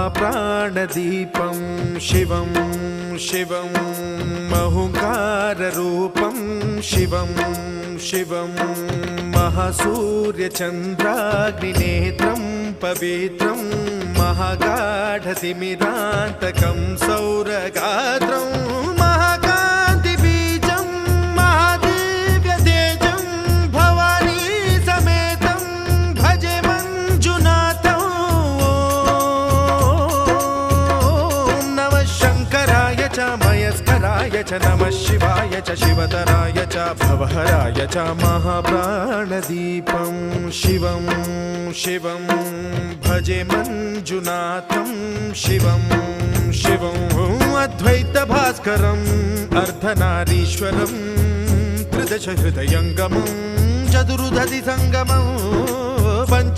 महाप्राणदीपं शिवं शिवं महुङ्काररूपं शिवं शिवं महासूर्यचन्द्राग्निनेत्रं पवित्रं महागाढतिमिरान्तकं सौरगात्रं महाकान्तिबीजं महादिव्यतेजं भवानी समेतं भजे मञ्जुनाथं। ॐ नमः शङ्कराय च मयस्कराय च नमः शिवाय च शिवतराय च भवहराय च महाप्राणदीपं शिवं शिवं भजे मञ्जुनाथं शिवं शिवं अद्वैतभास्करम् अर्धनारीश्वरं त्रिदशहृदयङ्गमं चतुर्दधिसङ्गमं